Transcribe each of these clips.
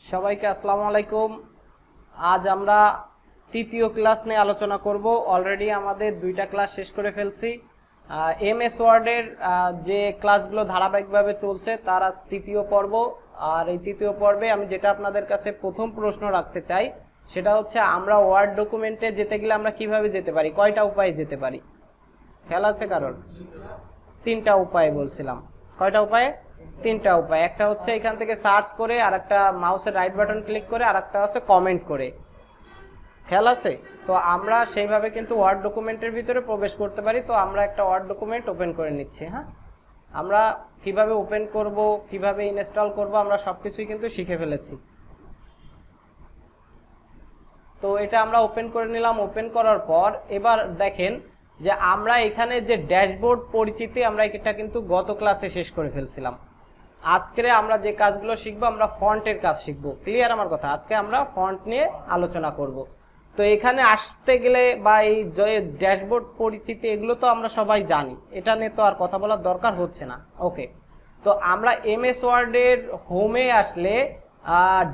সবাইকে আসসালামু আলাইকুম। আজ আমরা তৃতীয় ক্লাস নিয়ে আলোচনা করব। অলরেডি আমাদের দুইটা ক্লাস শেষ করে ফেলছি। এমএস ওয়ার্ডের যে ক্লাসগুলো ধারাবাহিকভাবে চলছে তার আজ তৃতীয় পর্ব। আর এই তৃতীয় পর্বে আমি যেটা আপনাদের কাছে প্রথম প্রশ্ন রাখতে চাই সেটা হচ্ছে, আমরা ওয়ার্ড ডকুমেন্টে যেতে গেলে আমরা কিভাবে যেতে পারি, কয়টা উপায়ে যেতে পারি? খেয়াল আছে কারণ? তিনটা উপায় বলছিলাম। কয়টা উপায়ে? তিনটা উপায়। একটা হচ্ছে এখান থেকে সার্চ করে, আর একটা মাউসের রাইট বাটন ক্লিক করে, আর একটা হচ্ছে কমেন্ট করে। খেয়াল আছে? তো আমরা সেইভাবে কিন্তু ওয়ার্ড ডকুমেন্টের ভিতরে প্রবেশ করতে পারি। তো আমরা একটা ওয়ার্ড ডকুমেন্ট ওপেন করে নিচ্ছি। হ্যাঁ, আমরা কিভাবে ওপেন করব, কিভাবে ইনস্টল করব, আমরা সবকিছুই কিন্তু শিখে ফেলেছি। তো এটা আমরা ওপেন করে নিলাম। ওপেন করার পর এবার দেখেন যে আমরা এখানে যে ড্যাশবোর্ড পরিচিতি, আমরা এটা কিন্তু গত ক্লাসে শেষ করে ফেলছিলাম। আজকে আমরা যে কাজগুলো শিখবো, আমরা ফন্টের কাজ শিখবো। ক্লিয়ার আমার কথা? আজকে আমরা ফন্ট নিয়ে আলোচনা করব। তো এখানে আসতে গেলে বা এই যে ড্যাশবোর্ড পরিচিতি, এগুলো তো আমরা সবাই জানি, এটা নিয়ে তো আর কথা বলার দরকার হচ্ছে না। ওকে, তো আমরা এমএস ওয়ার্ডের হোমে আসলে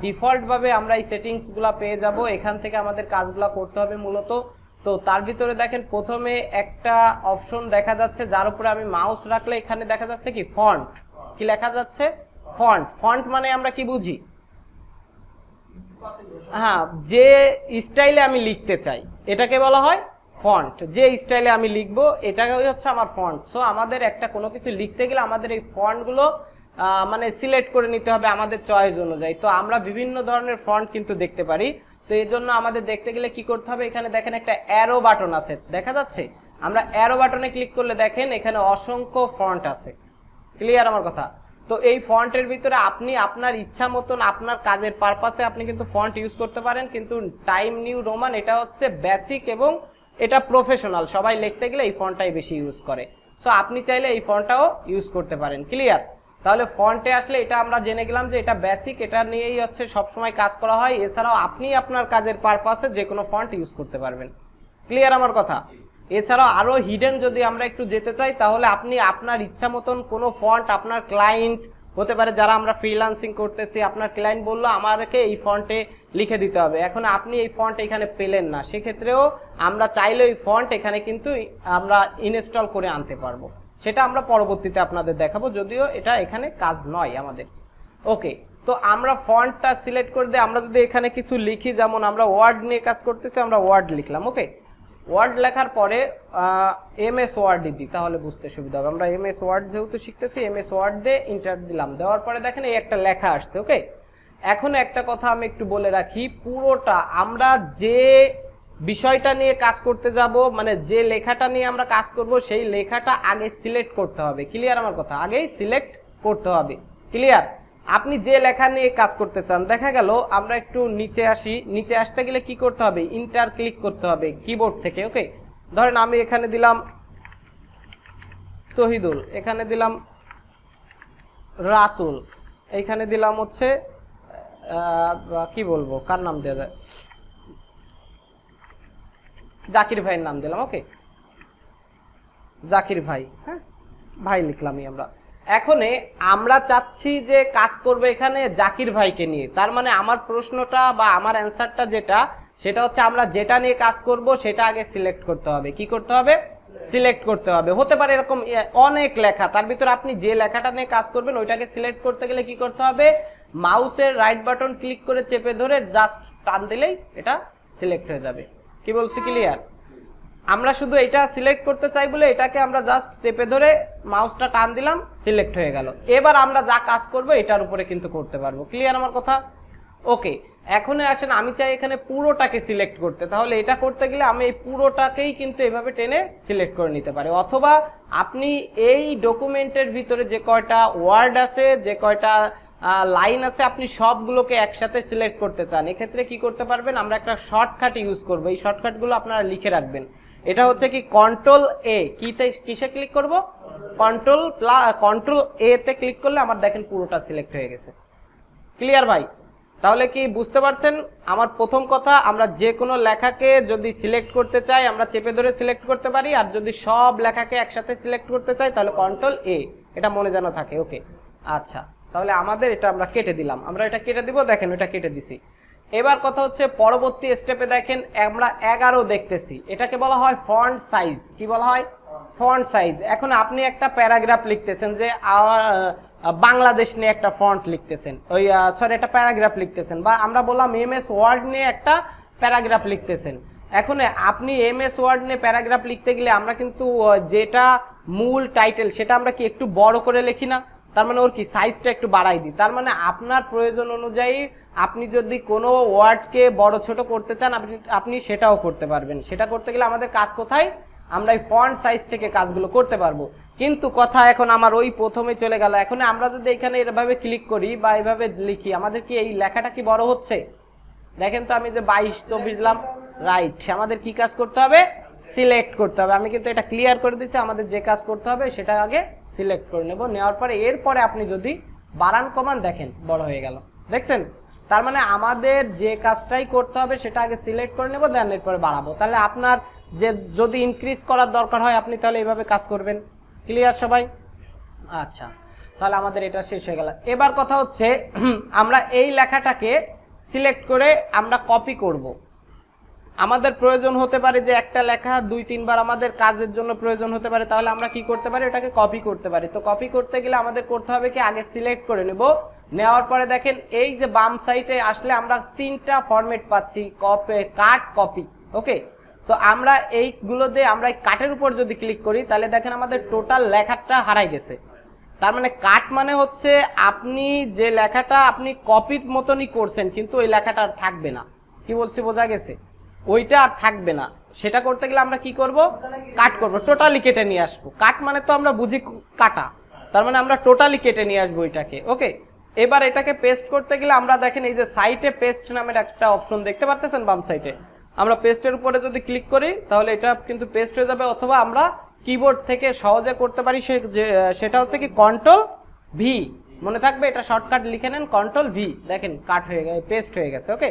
ডিফল্টভাবে আমরা এই সেটিংসগুলো পেয়ে যাব। এখান থেকে আমাদের কাজগুলো করতে হবে মূলত। তো তার ভিতরে দেখেন প্রথমে একটা অপশন দেখা যাচ্ছে, যার উপরে আমি মাউস রাখলে এখানে দেখা যাচ্ছে কি ফন্ট। কি লেখা যাচ্ছে? ফন্ট। ফন্ট মানে আমরা কি বুঝি? হ্যাঁ, যে স্টাইলে আমি লিখতে চাই এটাকে বলা হয় ফন্ট। যে স্টাইলে আমি লিখবো এটাকে হচ্ছে আমার ফন্ট। সো আমাদের একটা কোনো কিছু লিখতে গেলে আমাদের এই ফন্টগুলো মানে সিলেক্ট করে নিতে হবে আমাদের চয়েস অনুযায়ী। তো আমরা বিভিন্ন ধরনের ফন্ট কিন্তু দেখতে পারি। তো এই জন্য আমাদের দেখতে গেলে কি করতে হবে, এখানে দেখেন একটা অ্যারো বাটন আছে, দেখা যাচ্ছে? আমরা অ্যারো বাটনে ক্লিক করলে দেখেন এখানে অসংখ্য ফন্ট আছে। ক্লিয়ার আমার কথা? তো এই ফন্টের ভিতরে আপনি আপনার ইচ্ছা মতন আপনার কাজের পারপাসে আপনি কিন্তু ফন্ট ইউজ করতে পারেন। কিন্তু টাইম নিউ রোমান এটা হচ্ছে বেসিক এবং এটা প্রফেশনাল, সবাই লিখতে গেলে এই ফন্টটাই বেশি ইউজ করে। সো আপনি চাইলে এই ফন্টটাও ইউজ করতে পারেন। ক্লিয়ার? তাহলে ফন্টে আসলে এটা আমরা জেনে গেলাম যে এটা বেসিক, এটা নিয়েই হচ্ছে সবসময় কাজ করা হয়। এছাড়াও আপনি আপনার কাজের পারপাসে যে কোনো ফন্ট ইউজ করতে পারবেন। ক্লিয়ার আমার কথা? এছাড়াও আরও হিডেন যদি আমরা একটু যেতে চাই, তাহলে আপনি আপনার ইচ্ছা মতন কোনো ফন্ট, আপনার ক্লায়েন্ট হতে পারে যারা আমরা ফ্রিল্যান্সিং করতেছি, আপনার ক্লায়েন্ট বললো আমাকে এই ফন্টে লিখে দিতে হবে, এখন আপনি এই ফন্ট এখানে পেলেন না, সেক্ষেত্রেও আমরা চাইলে ওই ফন্ট এখানে কিন্তু আমরা ইনস্টল করে আনতে পারবো। সেটা আমরা পরবর্তীতে আপনাদের দেখাবো, যদিও এটা এখানে কাজ নয় আমাদের। ওকে, তো আমরা ফন্টটা সিলেক্ট করে দিয়ে আমরা যদি এখানে কিছু লিখি, যেমন আমরা ওয়ার্ড নিয়ে কাজ করতেছি, আমরা ওয়ার্ড লিখলাম। ওকে, ওয়ার্ড লেখার পরে এমএস ওয়ার্ড দিই, তাহলে বুঝতে সুবিধা হবে। আমরা এমএস ওয়ার্ড যেহেতু শিখতেছি, এমএস ওয়ার্ড দিয়ে ইন্টার দিলাম। দেওয়ার পরে দেখেন এই একটা লেখা আসছে। ওকে, এখন একটা কথা আমি একটু বলে রাখি, পুরোটা আমরা যে বিষয়টা নিয়ে কাজ করতে যাব, মানে যে লেখাটা নিয়ে আমরা কাজ করব, সেই লেখাটা আগে সিলেক্ট করতে হবে। ক্লিয়ার আমার কথা? আগেই সিলেক্ট করতে হবে। ক্লিয়ার? আপনি যে লেখা নিয়ে কাজ করতে চান, দেখা গেল আমরা একটু নিচে আসি, নিচে আসতে গেলে কি করতে হবে, ইন্টার ক্লিক করতে হবে কিবোর্ড থেকে। ওকে, ধরেন আমি এখানে দিলাম তহিদুল, এখানে দিলাম রাতুল, এখানে দিলাম হচ্ছে কি বলবো, কার নাম দেওয়া যায়, জাকির ভাইয়ের নাম দিলাম। ওকে, জাকির ভাই, হ্যাঁ ভাই লিখলামই আমরা। এখন আমরা চাচ্ছি যে কাজ করবে এখানে জাকির ভাইকে নিয়ে, তার মানে আমার প্রশ্নটা বা আমার অ্যান্সারটা যেটা, সেটা হচ্ছে আমরা যেটা নিয়ে কাজ করব সেটা আগে সিলেক্ট করতে হবে। কি করতে হবে? সিলেক্ট করতে হবে। হতে পারে এরকম অনেক লেখা, তার ভিতরে আপনি যে লেখাটা নিয়ে কাজ করবেন ওইটাকে সিলেক্ট করতে গেলে কি করতে হবে, মাউসের রাইট বাটন ক্লিক করে চেপে ধরে জাস্ট টান দিলেই এটা সিলেক্ট হয়ে যাবে। কি বলছি? ক্লিয়ার? আমরা শুধু এটা সিলেক্ট করতে চাই বলে এটাকে আমরা জাস্ট চেপে ধরে মাউসটা টান দিলাম, সিলেক্ট হয়ে গেল। এবার আমরা যা কাজ করব এটার উপরে কিন্তু করতে পারবো। ক্লিয়ার আমার কথা? ওকে, এখন আসেন আমি চাই এখানে পুরোটাকে সিলেক্ট করতে, তাহলে এটা করতে গেলে আমি এই পুরোটাকেই কিন্তু এভাবে টেনে সিলেক্ট করে নিতে পারি। অথবা আপনি এই ডকুমেন্টের ভিতরে যে কয়টা ওয়ার্ড আছে, যে কয়টা লাইন আছে, আপনি সবগুলোকে একসাথে সিলেক্ট করতে চান, এক্ষেত্রে কি করতে পারবেন, আমরা একটা শর্টকাট ইউজ করব। এই শর্টকাটগুলো আপনারা লিখে রাখবেন। এটা হচ্ছে কি কন্ট্রোল এ, কিসে ক্লিক করব, কন্ট্রোল এ তে ক্লিক করলে আমার দেখেন পুরোটা সিলেক্ট হয়ে গেছে। ক্লিয়ার ভাই? তাহলে কি বুঝতে পারছেন আমার প্রথম কথা, আমরা যে কোনো লেখাকে যদি সিলেক্ট করতে চাই আমরা চেপে ধরে সিলেক্ট করতে পারি, আর যদি সব লেখাকে একসাথে সিলেক্ট করতে চাই তাহলে কন্ট্রোল এ, এটা মনে যেন থাকে। ওকে, আচ্ছা, তাহলে আমাদের এটা আমরা কেটে দিলাম, আমরা এটা কেটে দিব, দেখেন এটা কেটে দিছি। এবার কথা হচ্ছে পরবর্তী স্টেপে দেখেন আমরা 11 দেখতেছি, এটাকে বলা হয় ফন্ট সাইজ। কি বলা হয়? Font size. এখন আপনি একটা প্যারাগ্রাফ লিখতেছেন যে বাংলাদেশ নিয়ে একটা ফন্ট লিখতেছেন, ওই সরি একটা প্যারাগ্রাফ লিখতেছেন, বা আমরা বললাম এমএস ওয়ার্ড নিয়ে একটা প্যারাগ্রাফ লিখতেছেন। এখন আপনি এমএস ওয়ার্ড নিয়ে প্যারাগ্রাফ লিখতে গেলে আমরা কিন্তু যেটা মূল টাইটেল সেটা আমরা কি একটু বড় করে লিখি না? তার মানে ওর কি সাইজটা একটু বাড়াই দিই। তার মানে আপনার প্রয়োজন অনুযায়ী আপনি যদি কোনো ওয়ার্ডকে বড় ছোট করতে চান আপনি সেটাও করতে পারবেন। সেটা করতে গেলে আমাদের কাজ কোথায়? আমরা এই ফন্ট সাইজ থেকে কাজগুলো করতে পারবো। কিন্তু কথা এখন আমার ওই প্রথমে চলে গেল, এখন আমরা যদি এখানে এভাবে ক্লিক করি বা এইভাবে লিখি, আমাদের কি এই লেখাটা কি বড় হচ্ছে? দেখেন তো আমি যে 22-24 দিলাম, রাইট। আমাদের কি কাজ করতে হবে? সিলেক্ট করতে হবে। আমি কিন্তু এটা ক্লিয়ার করে দিচ্ছি, আমাদের যে কাজ করতে হবে সেটা আগে সিলেক্ট করে নেব। নেওয়ার পরে এরপরে আপনি যদি বাড়ান কমান, দেখেন বড় হয়ে গেল, দেখছেন? তার মানে আমাদের যে কাজটাই করতে হবে সেটা আগে সিলেক্ট করে নেব, দেন এরপরে বাড়াবো। তাহলে আপনার যে যদি ইনক্রিজ করার দরকার হয় আপনি তাহলে এইভাবে কাজ করবেন। ক্লিয়ার সবাই? আচ্ছা, তাহলে আমাদের এটা শেষ হয়ে গেল। এবার কথা হচ্ছে আমরা এই লেখাটাকে সিলেক্ট করে আমরা কপি করব। আমাদের প্রয়োজন হতে পারে যে একটা লেখা 2-3 বার আমাদের কাজের জন্য প্রয়োজন হতে পারে, তাহলে আমরা কি করতে পারি? ওটাকে কপি করতে পারি। তো কপি করতে গেলে আমাদের করতে হবে কি, আগে সিলেক্ট করে নেব। নেওয়ার পরে দেখেন এই যে বাম সাইডে আসলে আমরা 3টা ফরম্যাট পাচ্ছি, কপি, কাট, কপি। ওকে, তো আমরা এইগুলো দিয়ে আমরা এই কাটের উপর যদি ক্লিক করি তাহলে দেখেন আমাদের টোটাল লেখাটা হারাই গেছে। তার মানে কাট মানে হচ্ছে আপনি যে লেখাটা আপনি কপির মতনই করছেন কিন্তু ওই লেখাটা আর থাকবে না। কি বলছি বোঝা গেছে? ওইটা আর থাকবে না। সেটা করতে গেলে আমরা কি করব? কাট করব, টোটালি কেটে নিয়ে আসবো। কাট মানে তো আমরা বুঝি কাটা, তার মানে আমরা টোটালি কেটে নিয়ে আসবো এটাকে। ওকে, এবার এটাকে পেস্ট করতে গেলে আমরা দেখেন এই যে সাইটে পেস্ট নামের একটা অপশন দেখতে পাচ্ছেন বাম সাইডে, আমরা পেস্টের উপরে যদি ক্লিক করি তাহলে এটা কিন্তু পেস্ট হয়ে যাবে। অথবা আমরা কিবোর্ড থেকে সহজে করতে পারি, সেটা হচ্ছে কি কন্ট্রোল ভি, মনে থাকবে এটা শর্টকাট লিখে নেন, কন্ট্রোল ভি, দেখেন কাট হয়ে গেছে, পেস্ট হয়ে গেছে। ওকে,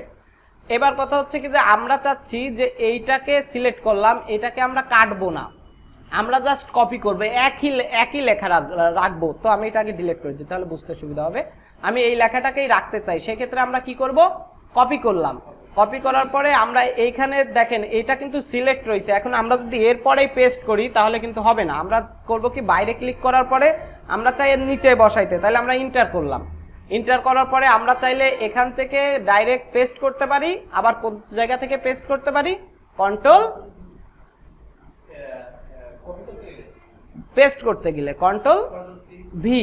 এবার কথা হচ্ছে কি যে আমরা চাচ্ছি যে এইটাকে সিলেক্ট করলাম, এটাকে আমরা কাটবো না, আমরা জাস্ট কপি করবো, একই লেখা রাখবো। তো আমি এটাকে ডিলিট করে দিই, তাহলে বুঝতে সুবিধা হবে। আমি এই লেখাটাকেই রাখতে চাই, সেক্ষেত্রে আমরা কি করব? কপি করলাম। কপি করার পরে আমরা এইখানে দেখেন এটা কিন্তু সিলেক্ট রয়েছে। এখন আমরা যদি এরপরেই পেস্ট করি তাহলে কিন্তু হবে না। আমরা করব কি, বাইরে ক্লিক করার পরে আমরা চাই এর নিচে বসাইতে, তাহলে আমরা ইন্টার করলাম। ইন্টার করার পরে আমরা চাইলে এখান থেকে ডাইরেক্ট পেস্ট করতে পারি, আবার কোন জায়গা থেকে পেস্ট করতে পারি, কন্ট্রোল পেস্ট করতে গেলে কন্ট্রোল ভি,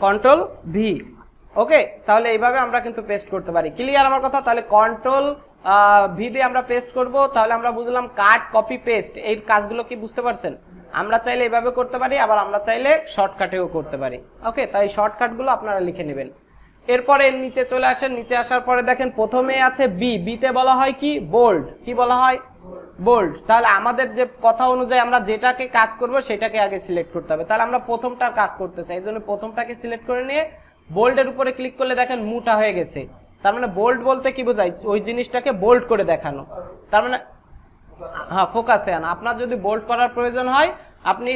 কন্ট্রোল ভি। ওকে, তাহলে এইভাবে আমরা কিন্তু পেস্ট করতে পারি। ক্লিয়ার আমার কথা? তাহলে কন্ট্রোল ভি দিয়ে আমরা পেস্ট করব। তাহলে আমরা বুঝলাম কাট, কপি, পেস্ট, এই কাজগুলো কি বুঝতে পারছেন? আমরা চাইলে এইভাবে করতে পারি, আবার আমরা চাইলে শর্টকাটেও করতে পারি। ওকে, তাই শর্টকাটগুলো আপনারা লিখে নেবেন। এরপরে নিচে চলে আসেন, নিচে আসার পরে দেখেন প্রথমে আছে বি, বিতে বলা হয় কি, বোল্ড। কি বলা হয়? বোল্ড। তাহলে আমাদের যে কথা অনুযায়ী আমরা যেটাকে কাজ করব সেটাকে আগে সিলেক্ট করতে হবে। তাহলে আমরা প্রথমটার কাজ করতে চাই, এই জন্য প্রথমটাকে সিলেক্ট করে নিয়ে বোল্ডের উপরে ক্লিক করলে দেখেন মুটা হয়ে গেছে। তার মানে বোল্ড বলতে কি বোঝায়? ওই জিনিসটাকে বোল্ড করে দেখানো। তার মানে হ্যাঁ, ফোকাসে আনা। আপনার যদি বোল্ড করার প্রয়োজন হয় আপনি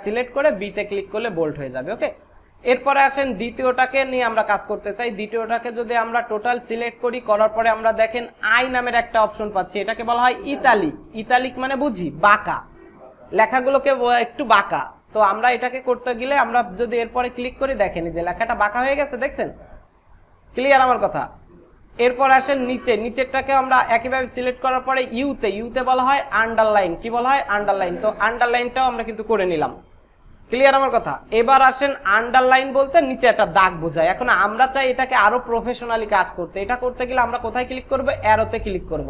সিলেক্ট করে বিতে ক্লিক করলে বোল্ড হয়ে যাবে। ওকে, এরপরে আসেন দ্বিতীয়টাকে নিয়ে আমরা কাজ করতে চাই। দ্বিতীয়টাকে যদি আমরা টোটাল সিলেক্ট করি, করার পরে আমরা দেখেন আই নামের একটা অপশন পাচ্ছি, এটাকে বলা হয় ইতালিক। ইতালিক মানে বুঝি বাঁকা, লেখাগুলোকে একটু বাঁকা। তো আমরা এটাকে করতে গেলে আমরা যদি এরপরে ক্লিক করি, দেখেন যে লেখাটা বাঁকা হয়ে গেছে, দেখছেন? ক্লিয়ার আমার কথা? এরপর আসেন নিচে, নিচেরটাকে আমরা একইভাবে সিলেক্ট করার পরে ইউতে বলা হয় আন্ডারলাইন। কি বলা হয়? আন্ডারলাইন। তো আন্ডারলাইনটাও আমরা কিন্তু করে নিলাম। ক্লিয়ার আমার কথা? এবার আসেন আন্ডারলাইন বলতে নিচে একটা দাগ বোঝায়। এখন আমরা চাই এটাকে আরো প্রফেশনালি কাজ করতে। এটা করতে গেলে আমরা কোথায় ক্লিক করব? অ্যারোতে ক্লিক করব।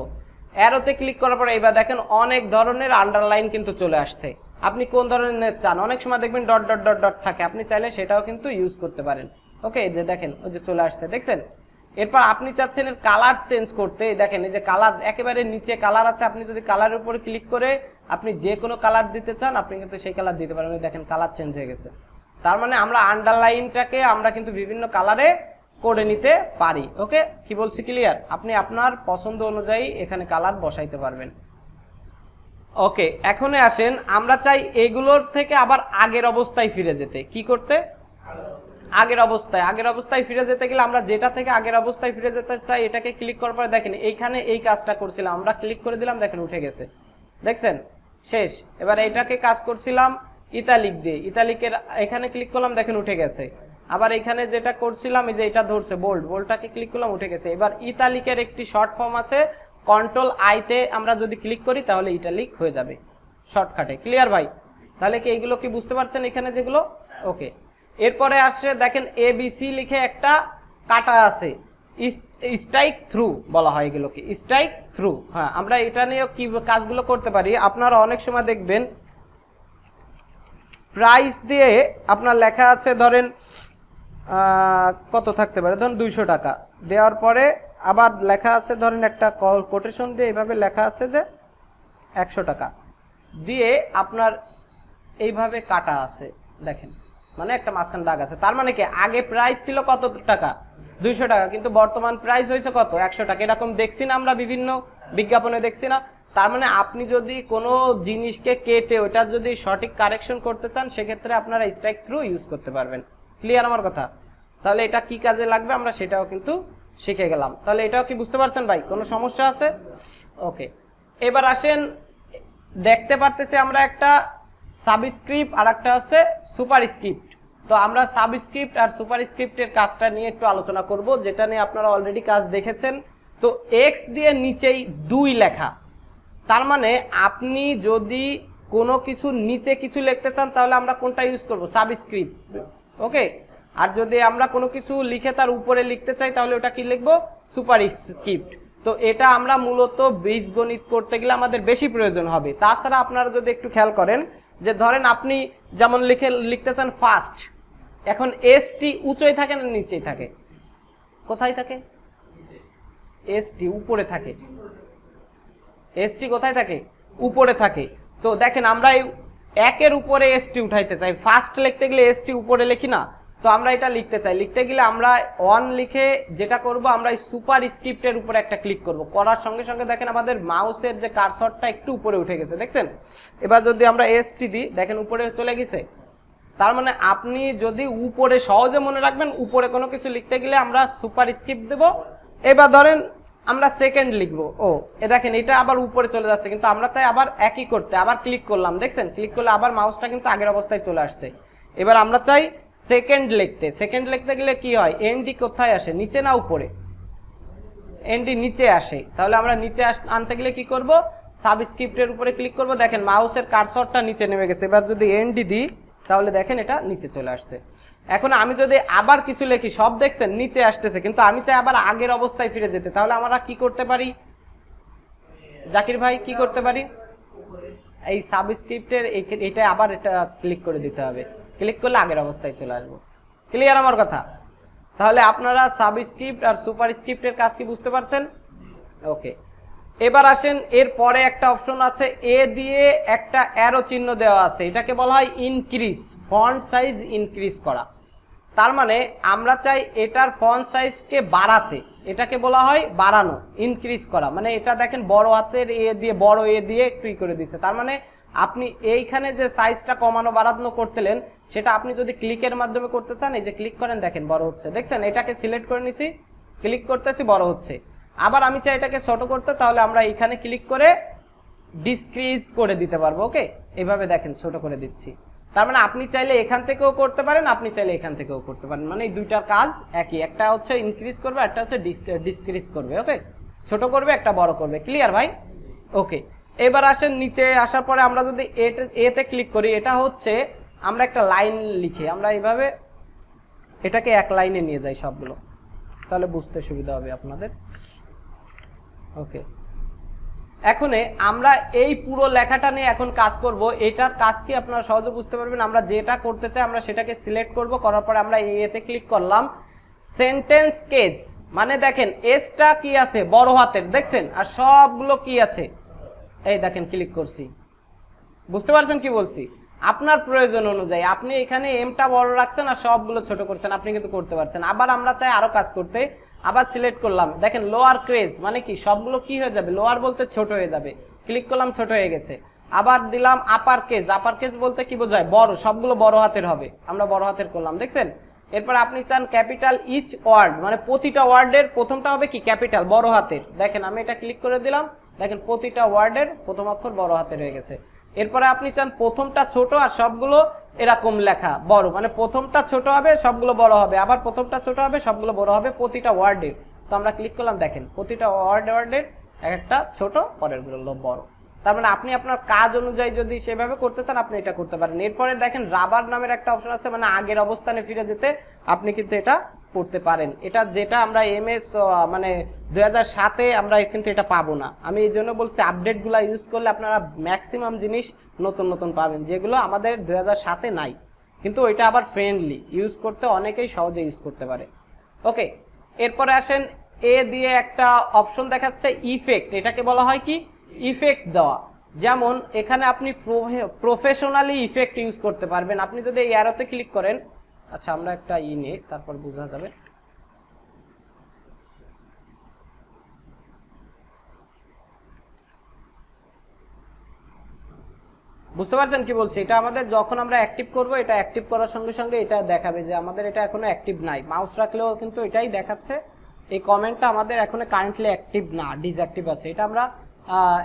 অ্যারোতে ক্লিক করার পরে এবার দেখেন অনেক ধরনের আন্ডারলাইন কিন্তু চলে আসছে। আপনি কোন ধরনের চান? অনেক সময় দেখবেন ডট ডট ডট ডট থাকে, আপনি চাইলে সেটাও কিন্তু ইউজ করতে পারেন। ওকে, যে দেখেন ওই যে চলে আসছে, দেখছেন? এরপর আপনি চাচ্ছেন এর কালার চেঞ্জ করতে, দেখেন এই যে কালার একেবারে নিচে কালার আছে, আপনি যদি কালারের উপরে ক্লিক করে আপনি যে কোনো কালার দিতে চান আপনি কিন্তু সেই কালার দিতে পারেন। দেখেন কালার চেঞ্জ হয়ে গেছে। তার মানে আমরা আন্ডারলাইনটাকে আমরা কিন্তু বিভিন্ন কালারে করে নিতে পারি। ওকে, কি বলছি ক্লিয়ার? আপনি আপনার পছন্দ অনুযায়ী এখানে কালার বসাইতে পারবেন। ওকে, এখন আসেন আমরা চাই এগুলোর থেকে আবার আগের অবস্থায় ফিরে যেতে। কি করতে? আগের অবস্থায় ফিরে যেতে গেলে আমরা যেটা থেকে আগের অবস্থায় ফিরে যেতে চাই এটাকে ক্লিক করার পরে দেখেন এইখানে এই কাজটা করছিলাম, আমরা ক্লিক করে দিলাম, দেখেন উঠে গেছে, দেখছেন শেষ। এবার এটাকে কাজ করছিলাম ইতালিক দিয়ে, ইতালিকের এখানে ক্লিক করলাম, দেখেন উঠে গেছে। আবার এখানে যেটা করছিলাম এই যে এটা ধরছে বোল্ডটাকে ক্লিক করলাম, উঠে গেছে। এবার ইতালিকের একটি শর্ট ফর্ম আছে, কন্ট্রোল আইতে আমরা যদি ক্লিক করি তাহলে ইটালিক হয়ে যাবে শর্টকাটে। ক্লিয়ার ভাই? তাহলে কি এইগুলো কি বুঝতে পারছেন এখানে যেগুলো? ওকে। এরপরে আসছে দেখেন এবিসি লিখে একটা কাটা আছে, স্ট্রাইক থ্রু বলা হয় এগুলোকে, স্ট্রাইক থ্রু। হ্যাঁ, আমরা এটা নিয়েও কি কাজগুলো করতে পারি, আপনারা অনেক সময় দেখবেন প্রাইস দিয়ে আপনার লেখা আছে, ধরেন কত থাকতে পারে, ধরুন 200 টাকা দেওয়ার পরে আবার লেখা আছে, ধরেন একটা কোটেশন দিয়ে এইভাবে লেখা আছে যে 100 টাকা দিয়ে আপনার এইভাবে কাটা আছে, দেখেন মানে একটা মাঝখানে দাগ আছে। তার মানে কি আগে প্রাইস ছিল কত টাকা? 200 টাকা, কিন্তু বর্তমান প্রাইস হয়েছে কত? 100 টাকা। এরকম দেখছি না আমরা বিভিন্ন বিজ্ঞাপনে, দেখছি না? তার মানে আপনি যদি কোনো জিনিসকে কেটে ওইটার যদি সঠিক কারেকশন করতে চান সেক্ষেত্রে আপনারা স্ট্রাইক থ্রু ইউজ করতে পারবেন। ক্লিয়ার আমার কথা? তাহলে এটা কি কাজে লাগবে আমরা সেটাও কিন্তু শিখে গেলাম। তাহলে এটাও কি বুঝতে পারছেন ভাই? কোনো সমস্যা আছে? ওকে। এবার আসেন, দেখতে পারতেছি আমরা একটা সাবস্ক্রিপ্ট আর একটা হচ্ছে সুপারস্ক্রিপ্ট। তো আমরা সাবস্ক্রিপ্ট আর সুপারস্ক্রিপ্টের কাজটা নিয়ে একটু আলোচনা করব, যেটা নিয়ে আপনারা অলরেডি কাজ দেখেছেন। তো এক্স দিয়ে নিচেই 2 লেখা, তার মানে আপনি যদি কোনো কিছু নিচে কিছু লিখতে চান তাহলে আমরা কোনটা ইউজ করব? সাবস্ক্রিপ্ট। ওকে। আর যদি আমরা কোনো কিছু লিখে তার উপরে লিখতে চাই তাহলে ওটা কি লিখবো? সুপারস্ক্রিপ্ট। তো এটা আমরা মূলত বীজগণিত করতে গেলে আমাদের বেশি প্রয়োজন হবে। তাছাড়া আপনারা যদি একটু খেয়াল করেন যে ধরেন আপনি যেমন লিখতে চান ফার্স্ট, এখন এসটি উঁচুই থাকে না নিচেই থাকে? কোথায় থাকে? এসটি উপরে থাকে। এসটি কোথায় থাকে? উপরে থাকে। তো দেখেন আমরা এই একের উপরে এসটি উঠাইতে চাই, ফার্স্ট লিখতে গেলে এসটি উপরে লিখি না? তো আমরা এটা লিখতে চাই, লিখতে গেলে আমরা 1 লিখে যেটা করব, আমরা এই সুপার স্ক্রিপ্টের উপরে একটা ক্লিক করব, করার সঙ্গে সঙ্গে দেখেন আমাদের মাউসের যে কার্সরটা একটু উপরে উঠে গেছে, দেখছেন? এবার যদি আমরা এসটি দিই, দেখেন উপরে চলে গেছে। তার মানে আপনি যদি উপরে সহজে মনে রাখবেন, উপরে কোনো কিছু লিখতে গেলে আমরা সুপার স্ক্রিপ্ট দেব। এবার ধরেন আমরা সেকেন্ড লিখবো, ও এ দেখেন এটা আবার উপরে চলে যাচ্ছে, কিন্তু আমরা চাই আবার একই করতে, আবার ক্লিক করলাম, দেখছেন? ক্লিক করলে আবার মাউসটা কিন্তু আগের অবস্থায় চলে আসছে। এবার আমরা চাই সেকেন্ড লিখতে, সেকেন্ড লিখতে গেলে কি হয়? এনডি কোথায় আসে? নিচে না উপরে? এনডি নিচে আসে। তাহলে আমরা নিচে আনতে গেলে কি করব? সাবস্ক্রিপ্টের উপরে ক্লিক করব, দেখেন মাউসের কার্সরটা নিচে নেমে গেছে। এবার যদি এনডি দিই তাহলে দেখেন এটা নিচে চলে আসছে। এখন আমি যদি আবার কিছু লিখি, সব দেখছেন নিচে আসতেছে, কিন্তু আমি চাই আবার আগের অবস্থায় ফিরে যেতে, তাহলে আমরা কি করতে পারি জাকির ভাই? কি করতে পারি? এই সাবস্ক্রিপ্টের এটা আবার এটা ক্লিক করে দিতে হবে, ক্লিক করলে আগের অবস্থায় চলে আসবো। ক্লিয়ার আমার কথা? তাহলে আপনারা সাবস্ক্রিপ্ট আর সুপারস্ক্রিপ্টের কাজ কি বুঝতে পারছেন? ওকে। এবার আসেন, এর পরে একটা অপশন আছে, এ দিয়ে একটা অ্যারো চিহ্ন দেওয়া আছে, এটাকে বলা হয় ইনক্রিজ, ফন্ট সাইজ ইনক্রিজ করা। তার মানে আমরা চাই এটার ফন্ট সাইজকে বাড়াতে, এটাকে বলা হয় বাড়ানো, ইনক্রিজ করা। মানে এটা দেখেন বড় হাতের এ দিয়ে, বড় এ দিয়ে একটু করে দিচ্ছে। তার মানে আপনি এইখানে যে সাইজটা কমানো বাড়ানো করতেলেন সেটা আপনি যদি ক্লিকের মাধ্যমে করতে চান, এই যে ক্লিক করেন দেখেন বড় হচ্ছে, দেখছেন? এটাকে সিলেক্ট করে নিছি, ক্লিক করতেছি, বড় হচ্ছে। আবার আমি চাই এটাকে ছোট করতে, তাহলে আমরা এখানে ক্লিক করে ডিসক্রিজ করে দিতে পারবো। ওকে, এইভাবে দেখেন ছোট করে দিচ্ছি। তার মানে আপনি চাইলে এখান থেকেও করতে পারেন, আপনি চাইলে এখান থেকেও করতে পারেন। মানে এই দুইটার কাজ একই, একটা হচ্ছে ইনক্রিজ করবে, একটা হচ্ছে ডিসক্রিজ করবে। ওকে, ছোট করবে, একটা বড় করবে। ক্লিয়ার ভাই? ওকে। এবার আসেন, নিচে আসার পরে আমরা যদি এতে ক্লিক করি, এটা হচ্ছে আমরা একটা লাইন লিখে আমরা এইভাবে এটাকে এক লাইনে নিয়ে যাই সবগুলো, তাহলে বুঝতে সুবিধা হবে আপনাদের। ওকে, এখন আমরা এই পুরো লেখাটা নিয়ে এখন কাজ করব। এটার কাজ কি আপনারা সহজে বুঝতে পারবেন। আমরা যেটা করতে চাই আমরা সেটাকে সিলেক্ট করব, করার পরে আমরা এতে ক্লিক করলাম, সেন্টেন্স কেজ। মানে দেখেন এসটা কি আছে? বড় হাতের, দেখছেন? আর সবগুলো কি আছে? এই দেখেন ক্লিক করছি, বুঝতে পারছেন কি বলছি? আপনার প্রয়োজন অনুযায়ী আপনি এখানে এমটা বড় রাখছেন আর সবগুলো ছোট করছেন, আপনি কিন্তু করতে পারছেন। আবার আমরা চাই আরো কাজ করতে, আবার সিলেক্ট করলাম, দেখেন লোয়ার কেস, মানে কি সবগুলো কি হয়ে যাবে? লোয়ার বলতে ছোট হয়ে যাবে, ক্লিক করলাম, ছোট হয়ে গেছে। আবার দিলাম আপার কেস, আপার কেস বলতে কি বোঝায়? বড়, সবগুলো বড় হাতের হবে, আমরা বড় হাতের করলাম, দেখছেন? এরপর আপনি চান ক্যাপিটাল ইচ ওয়ার্ড, মানে প্রতিটা ওয়ার্ডের প্রথমটা হবে কি ক্যাপিটাল বড় হাতের। দেখেন আমি এটা ক্লিক করে দিলাম, দেখেন প্রতিটা ওয়ার্ডের প্রথম অক্ষর বড় হাতের হয়ে গেছে। এরপরে আপনি চান প্রথমটা ছোট আর সবগুলো এরকম লেখা বড়, মানে প্রথমটা ছোট হবে সবগুলো বড় হবে, আবার প্রথমটা ছোট হবে সবগুলো বড় হবে প্রতিটা ওয়ার্ডের। তো আমরা ক্লিক করলাম, দেখেন প্রতিটা ওয়ার্ডের একটা ছোট, পরেরগুলো বড়। তার মানে আপনি আপনার কাজ অনুযায়ী যদি সেভাবে করতে চান আপনি এটা করতে পারেন। এরপরে দেখেন রাবার নামের একটা অপশন আছে, মানে আগের অবস্থানে ফিরে যেতে আপনি কিন্তু এটা করতে পারেন। এটা যেটা আমরা এমএস মানে 2007-এ আমরা কিন্তু এটা পাবো না। আমি এই জন্য বলছি আপডেটগুলো ইউজ করলে আপনারা ম্যাক্সিমাম জিনিস নতুন নতুন পাবেন, যেগুলো আমাদের 2007-এ নাই। কিন্তু ওইটা আবার ফ্রেন্ডলি, ইউজ করতে অনেকেই সহজে ইউজ করতে পারে। ওকে, এরপরে আসেন এ দিয়ে একটা অপশন দেখাচ্ছে ইফেক্ট। এটাকে বলা হয় কি ইফেক্ট দেওয়া। যেমন এখানে আপনি প্রফেশনালি ইফেক্ট ইউজ করতে পারবেন। আপনি যদি এই অ্যারোতে ক্লিক করেন, আচ্ছা আমরা একটা নিয়ে তারপর বোঝা যাবে। বুঝতে পারছেন কি বলছি? এটা আমাদের যখন আমরা অ্যাক্টিভ করব, এটা অ্যাক্টিভ করার সঙ্গে সঙ্গে এটা দেখাবে যে আমাদের এটা এখনো অ্যাক্টিভ নাই। মাউস রাখলেও কিন্তু এটাই দেখাচ্ছে এই কমেন্টটা আমাদের এখনো কারেন্টলি অ্যাক্টিভ না, ডিসঅ্যাক্টিভ আছে। এটা আমরা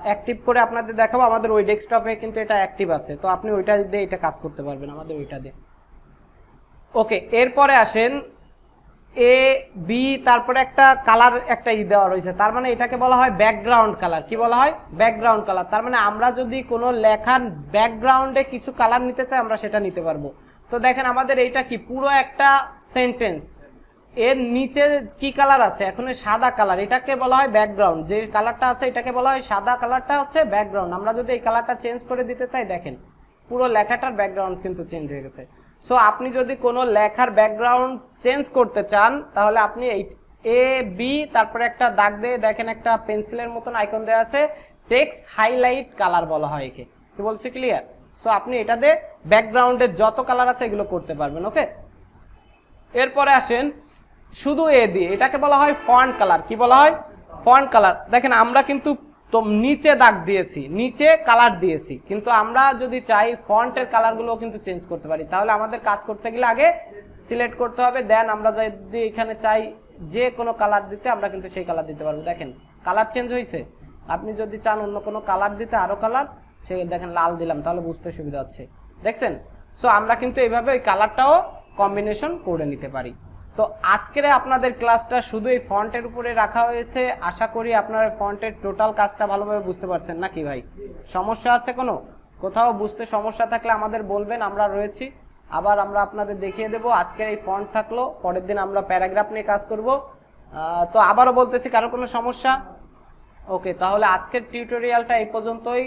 অ্যাক্টিভ করে আপনাদের দেখাবো। আমাদের ওই ডেস্কটপে কিন্তু এটা অ্যাক্টিভ আছে, তো আপনি ওইটা দিয়ে এটা কাজ করতে পারবেন আমাদের ওইটা দিয়ে। ওকে, এরপরে আসেন এ বি, তারপরে একটা কালার একটা দেওয়া রয়েছে, তার মানে এটাকে বলা হয় ব্যাকগ্রাউন্ড কালার। কি বলা হয়? Background colour. তার মানে আমরা যদি কোনো লেখার ব্যাকগ্রাউন্ডে কিছু কালার নিতে চাই আমরা সেটা নিতে পারবো। তো দেখেন আমাদের এইটা কি পুরো একটা সেন্টেন্স, এর নিচে কি কালার আছে? এখন সাদা কালার, এটাকে বলা হয় ব্যাকগ্রাউন্ড। যে কালারটা আছে এটাকে বলা হয় সাদা কালারটা হচ্ছে ব্যাকগ্রাউন্ড। আমরা যদি এই কালারটা চেঞ্জ করে দিতে চাই, দেখেন পুরো লেখাটার ব্যাকগ্রাউন্ড কিন্তু চেঞ্জ হয়ে গেছে। সো আপনি যদি কোনো লেখার ব্যাকগ্রাউন্ড চেঞ্জ করতে চান তাহলে আপনি এই এ বি তারপরে একটা দাগ দিয়ে, দেখেন একটা পেন্সিলের মতন আইকন দেওয়া আছে, টেক্সট হাইলাইট কালার বলা হয় একে। কি বলছি ক্লিয়ার? সো আপনি এটা দিয়ে ব্যাকগ্রাউন্ডের যত কালার আছে এগুলো করতে পারবেন। ওকে, এরপরে আসেন শুধু এ দিয়ে, এটাকে বলা হয় ফন্ট কালার। কি বলা হয়? Font colour. দেখেন আমরা কিন্তু তো নিচে দাগ দিয়েছি, নিচে কালার দিয়েছি, কিন্তু আমরা যদি চাই ফন্টের কালারগুলো কিন্তু চেঞ্জ করতে পারি। তাহলে আমাদের কাজ করতে গেলে আগে সিলেক্ট করতে হবে, দেন আমরা যদি এখানে চাই যে কোনো কালার দিতে আমরা কিন্তু সেই কালার দিতে পারবো। দেখেন কালার চেঞ্জ হয়েছে। আপনি যদি চান অন্য কোনো কালার দিতে, আরো কালার, সে দেখেন লাল দিলাম, তাহলে বুঝতে সুবিধা হচ্ছে, দেখছেন? সো আমরা কিন্তু এইভাবে ওই কালারটাও কম্বিনেশন করে নিতে পারি। তো আজকের আপনাদের ক্লাসটা শুধু এই ফন্টের উপরে রাখা হয়েছে। আশা করি আপনারা ফন্টের টোটাল কাজটা ভালোভাবে বুঝতে পারছেন নাকি ভাই? সমস্যা আছে কোনো? কোথাও বুঝতে সমস্যা থাকলে আমাদের বলবেন, আমরা রয়েছি। আবার আমরা আপনাদের দেখিয়ে দেব। আজকের এই ফন্ট থাকলো, পরের দিন আমরা প্যারাগ্রাফ নিয়ে কাজ করব। তো আবারও বলতেছি, কারো কোনো সমস্যা? ওকে, তাহলে আজকের টিউটোরিয়ালটা এই পর্যন্তই।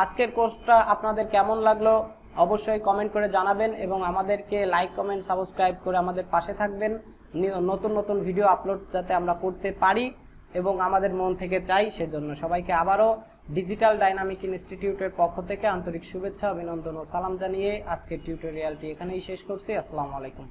আজকের কোর্সটা আপনাদের কেমন লাগলো অবশ্যই কমেন্ট করে জানাবেন, এবং আমাদেরকে লাইক কমেন্ট সাবস্ক্রাইব করে আমাদের পাশে থাকবেন। নতুন নতুন ভিডিও আপলোড যাতে আমরা করতে পারি এবং আমাদের মন থেকে চাই, সেজন্য সবাইকে আবারও ডিজিটাল ডাইনামিক ইনস্টিটিউটের পক্ষ থেকে আন্তরিক শুভেচ্ছা, অভিনন্দন ও সালাম জানিয়ে আজকের টিউটোরিয়ালটি এখানেই শেষ করছি। আসসালামু আলাইকুম।